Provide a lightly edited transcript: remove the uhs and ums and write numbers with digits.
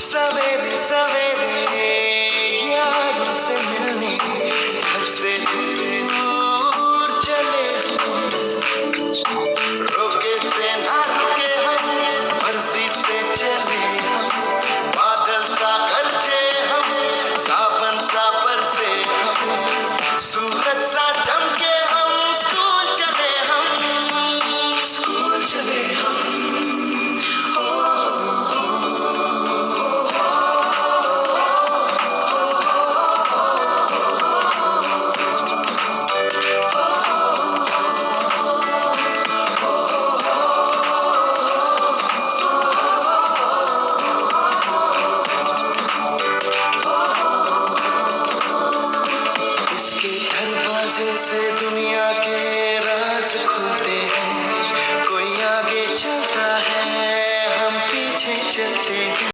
सवेरे सवेरे यारों से मिलने घर से दूर चले रोके से ना रुके हम मर्जी से चले हम बादल सा गरजे हम सावन सा बरसे हम सूरज सा चमके हम स्कूल चले हम दरवाजे से दुनिया के राज खुलते हैं कोई आगे चलता है हम पीछे चलते हैं।